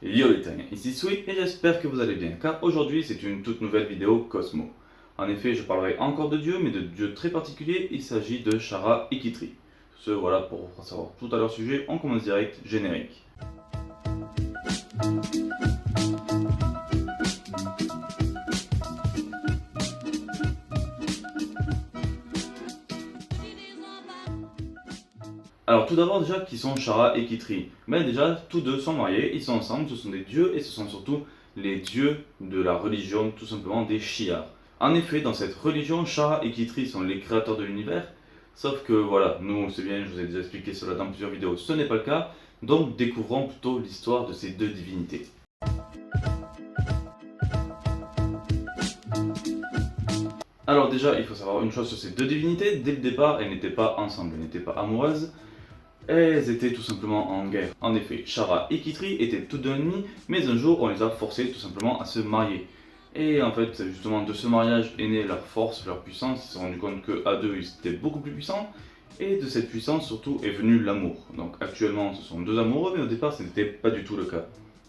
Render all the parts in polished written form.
Yo les tins, ici Sweet et j'espère que vous allez bien, car aujourd'hui c'est une toute nouvelle vidéo Cosmo. En effet, je parlerai encore de Dieu, mais de Dieu très particulier, il s'agit de Chara et Kitri. Ce voilà pour savoir tout à leur sujet, on commence direct, générique. Alors tout d'abord déjà, qui sont Chara et Kitri? Ben déjà, tous deux sont mariés, ils sont ensemble, ce sont des dieux et ce sont surtout les dieux de la religion tout simplement des Shi'ar. En effet, dans cette religion, Chara et Kitri sont les créateurs de l'univers, sauf que voilà, nous c'est bien, je vous ai déjà expliqué cela dans plusieurs vidéos, ce n'est pas le cas, donc découvrons plutôt l'histoire de ces deux divinités. Alors déjà, il faut savoir une chose sur ces deux divinités, dès le départ, elles n'étaient pas ensemble, elles n'étaient pas amoureuses, elles étaient tout simplement en guerre. En effet, Chara et Kitri étaient toutes deux ennemies, mais un jour on les a forcées tout simplement à se marier. Et en fait, justement, de ce mariage est née leur force, leur puissance. Ils se sont rendus compte qu'à deux, ils étaient beaucoup plus puissants. Et de cette puissance, surtout, est venu l'amour. Donc actuellement, ce sont deux amoureux, mais au départ, ce n'était pas du tout le cas.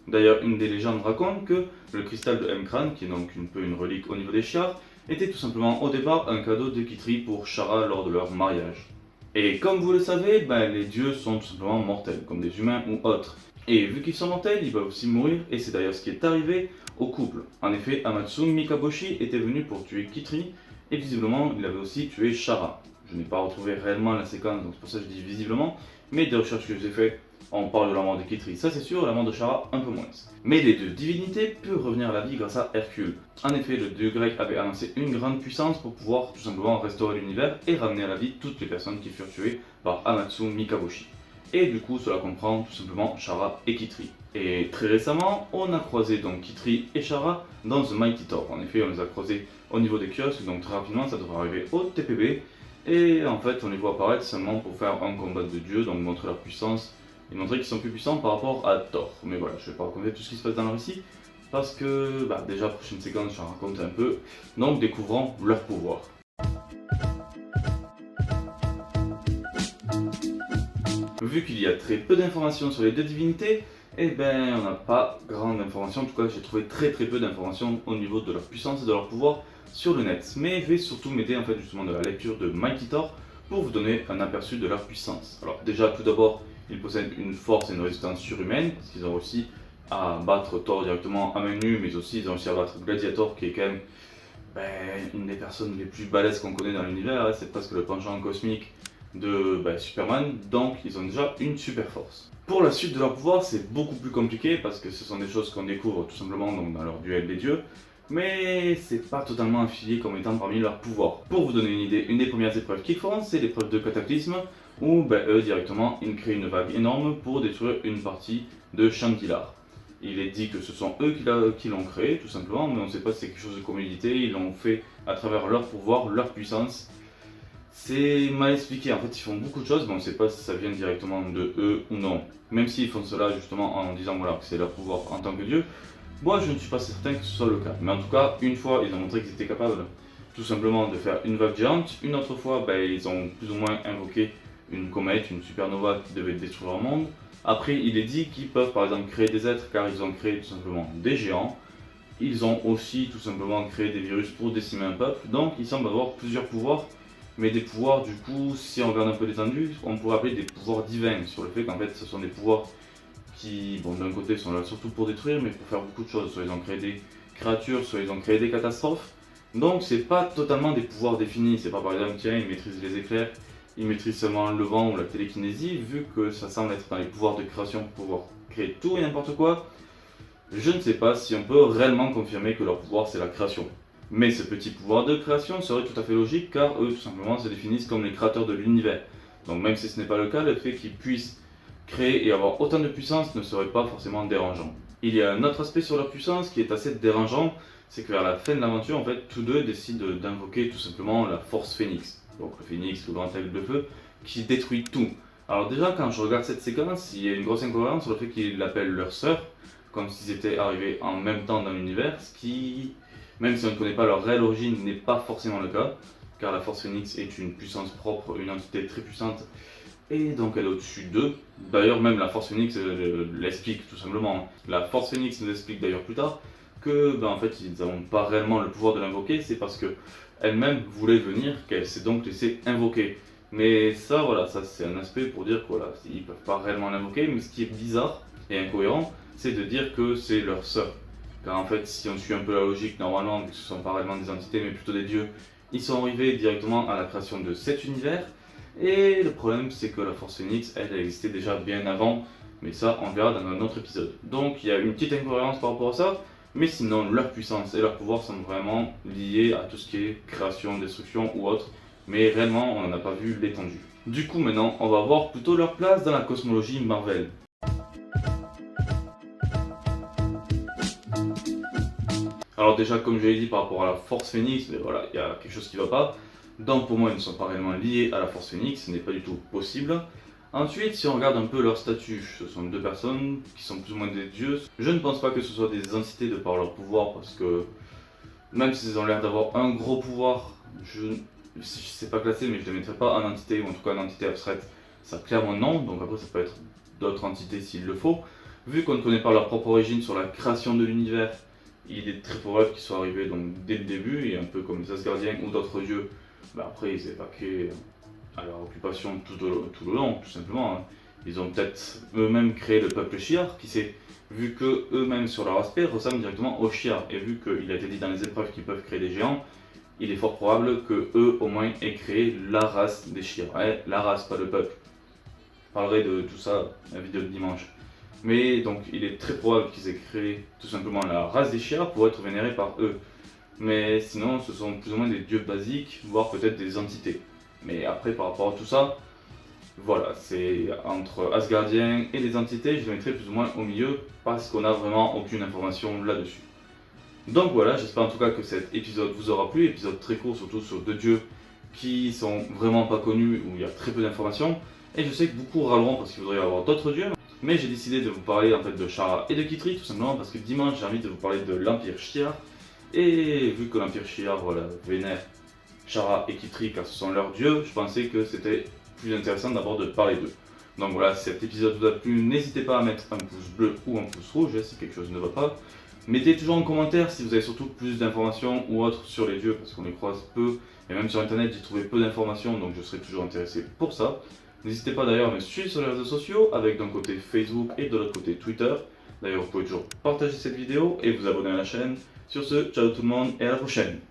D'ailleurs, une des légendes raconte que le cristal de M'Kraan, qui est donc un peu une relique au niveau des Shi'ar, était tout simplement au départ un cadeau de Kitri pour Chara lors de leur mariage. Et comme vous le savez, les dieux sont tout simplement mortels, comme des humains ou autres. Et vu qu'ils sont mortels, ils peuvent aussi mourir, et c'est d'ailleurs ce qui est arrivé au couple. En effet, Amatsu Mikaboshi était venu pour tuer Kitri, et visiblement, il avait aussi tué Chara. Je n'ai pas retrouvé réellement la séquence, donc c'est pour ça que je dis visiblement, mais des recherches que j'ai faites, on parle de la mort de Kitri, ça c'est sûr, la mort de Chara un peu moins. Mais les deux divinités purent revenir à la vie grâce à Hercule. En effet, le dieu grec avait annoncé une grande puissance pour pouvoir tout simplement restaurer l'univers et ramener à la vie toutes les personnes qui furent tuées par Amatsu Mikaboshi. Et du coup, cela comprend tout simplement Chara et Kitri. Et très récemment, on a croisé donc Kitri et Chara dans The Mighty Thor. En effet, on les a croisés au niveau des kiosques, donc très rapidement, ça devrait arriver au TPB. Et en fait, on les voit apparaître seulement pour faire un combat de dieux, donc montrer leur puissance et montrer qu'ils sont plus puissants par rapport à Thor. Mais voilà, je ne vais pas raconter tout ce qui se passe dans le récit, parce que déjà, prochaine séquence, j'en raconte un peu. Donc, découvrons leur pouvoir. Vu qu'il y a très peu d'informations sur les deux divinités, on n'a pas grande d'informations. En tout cas, j'ai trouvé très peu d'informations au niveau de leur puissance et de leur pouvoir sur le net. Mais je vais surtout m'aider en fait justement de la lecture de Mighty Thor pour vous donner un aperçu de leur puissance. Alors déjà, tout d'abord, ils possèdent une force et une résistance surhumaine, parce qu'ils ont réussi à battre Thor directement à main nue, mais aussi ils ont réussi à battre Gladiator, qui est quand même une des personnes les plus balèzes qu'on connaît dans l'univers. Hein. C'est presque le penchant cosmique de Superman, donc ils ont déjà une super force. Pour la suite de leur pouvoir, c'est beaucoup plus compliqué parce que ce sont des choses qu'on découvre tout simplement donc, dans leur duel des dieux, mais c'est pas totalement affilié comme étant parmi leurs pouvoirs. Pour vous donner une idée, une des premières épreuves qu'ils font, c'est l'épreuve de cataclysme, où eux directement ils créent une vague énorme pour détruire une partie de Shantilar. Il est dit que ce sont eux qui l'ont créé tout simplement, mais on ne sait pas si c'est quelque chose de commodité, ils l'ont fait à travers leur pouvoir, leur puissance. C'est mal expliqué, en fait ils font beaucoup de choses, mais on ne sait pas si ça vient directement de eux ou non. Même s'ils font cela justement en disant voilà, que c'est leur pouvoir en tant que dieu, moi je ne suis pas certain que ce soit le cas. Mais en tout cas, une fois ils ont montré qu'ils étaient capables tout simplement de faire une vague géante, une autre fois ils ont plus ou moins invoqué une comète, une supernova qui devait détruire leur monde. Après il est dit qu'ils peuvent par exemple créer des êtres car ils ont créé tout simplement des géants. Ils ont aussi tout simplement créé des virus pour décimer un peuple, donc ils semblent avoir plusieurs pouvoirs, mais des pouvoirs du coup, si on regarde un peu l'étendue, on pourrait appeler des pouvoirs divins, sur le fait qu'en fait ce sont des pouvoirs qui, bon d'un côté sont là surtout pour détruire, mais pour faire beaucoup de choses, soit ils ont créé des créatures, soit ils ont créé des catastrophes, donc c'est pas totalement des pouvoirs définis, c'est pas par exemple tiens ils maîtrisent les éclairs, ils maîtrisent seulement le vent ou la télékinésie, vu que ça semble être dans les pouvoirs de création pour pouvoir créer tout et n'importe quoi. Je ne sais pas si on peut réellement confirmer que leur pouvoir c'est la création. Mais ce petit pouvoir de création serait tout à fait logique car eux tout simplement se définissent comme les créateurs de l'univers. Donc même si ce n'est pas le cas, le fait qu'ils puissent créer et avoir autant de puissance ne serait pas forcément dérangeant. Il y a un autre aspect sur leur puissance qui est assez dérangeant, c'est que vers la fin de l'aventure, en fait, tous deux décident d'invoquer tout simplement la force phénix. Donc le phénix, le grand aigle de feu, qui détruit tout. Alors déjà quand je regarde cette séquence, il y a une grosse incohérence sur le fait qu'ils l'appellent leur sœur, comme s'ils étaient arrivés en même temps dans l'univers, ce qui, même si on ne connaît pas leur réelle origine, n'est pas forcément le cas, car la Force Phoenix est une puissance propre, une entité très puissante, et donc elle est au-dessus d'eux. D'ailleurs même la Force Phoenix l'explique tout simplement. La Force Phoenix nous explique d'ailleurs plus tard que en fait ils n'ont pas réellement le pouvoir de l'invoquer, c'est parce que elle-même voulait venir qu'elle s'est donc laissée invoquer. Mais ça voilà, ça c'est un aspect pour dire que voilà, ils peuvent pas réellement l'invoquer, mais ce qui est bizarre et incohérent, c'est de dire que c'est leur sœur. Car en fait, si on suit un peu la logique, normalement, vu que ce sont pas réellement des entités, mais plutôt des dieux, ils sont arrivés directement à la création de cet univers. Et le problème, c'est que la Force Phoenix, elle, existait déjà bien avant, mais ça, on verra dans un autre épisode. Donc, il y a une petite incohérence par rapport à ça, mais sinon, leur puissance et leur pouvoir sont vraiment liés à tout ce qui est création, destruction ou autre, mais réellement, on n'en a pas vu l'étendue. Du coup, maintenant, on va voir plutôt leur place dans la cosmologie Marvel. Alors déjà, comme je l'ai dit par rapport à la Force Phoenix, mais voilà, il y a quelque chose qui ne va pas. Donc pour moi, ils ne sont pas réellement liés à la Force Phoenix, ce n'est pas du tout possible. Ensuite, si on regarde un peu leur statut, ce sont deux personnes qui sont plus ou moins des dieux. Je ne pense pas que ce soit des entités de par leur pouvoir, parce que même s'ils ont l'air d'avoir un gros pouvoir, je ne sais pas classer, mais je ne les mettrai pas en entité, ou en tout cas en entité abstraite. Ça clairement non, donc après ça peut être d'autres entités s'il le faut. Vu qu'on ne connaît pas leur propre origine sur la création de l'univers, il est très probable qu'ils soient arrivés donc, dès le début, et un peu comme les Asgardiens ou d'autres dieux, après ils évacuaient à leur occupation tout le long, tout simplement. Hein. Ils ont peut-être eux-mêmes créé le peuple Shi'ar, qui s'est, vu que eux-mêmes sur leur aspect ressemblent directement aux Shi'ar, et vu qu'il a été dit dans les épreuves qu'ils peuvent créer des géants, il est fort probable que eux au moins aient créé la race des Shi'ar. Ouais, la race, pas le peuple. Je parlerai de tout ça dans la vidéo de dimanche. Mais donc il est très probable qu'ils aient créé tout simplement la race des Shi'ar pour être vénérés par eux. Mais sinon ce sont plus ou moins des dieux basiques, voire peut-être des entités. Mais après par rapport à tout ça, voilà, c'est entre Asgardiens et les entités, je les mettrai plus ou moins au milieu parce qu'on n'a vraiment aucune information là-dessus. Donc voilà, j'espère en tout cas que cet épisode vous aura plu, épisode très court surtout sur deux dieux qui sont vraiment pas connus, où il y a très peu d'informations. Et je sais que beaucoup râleront parce qu'il faudrait y avoir d'autres dieux. Mais j'ai décidé de vous parler en fait de Shara et de Kitri tout simplement parce que dimanche j'ai envie de vous parler de l'Empire Shi'ar. Et vu que l'Empire Shi'ar voilà, vénère Shara et Kitri car ce sont leurs dieux, je pensais que c'était plus intéressant d'abord de parler d'eux. Donc voilà, si cet épisode vous a plu, n'hésitez pas à mettre un pouce bleu ou un pouce rouge si quelque chose ne va pas. Mettez toujours en commentaire si vous avez surtout plus d'informations ou autres sur les dieux parce qu'on les croise peu. Et même sur internet j'ai trouvé peu d'informations donc je serai toujours intéressé pour ça. N'hésitez pas d'ailleurs à me suivre sur les réseaux sociaux avec d'un côté Facebook et de l'autre côté Twitter. D'ailleurs vous pouvez toujours partager cette vidéo et vous abonner à la chaîne. Sur ce, ciao tout le monde et à la prochaine.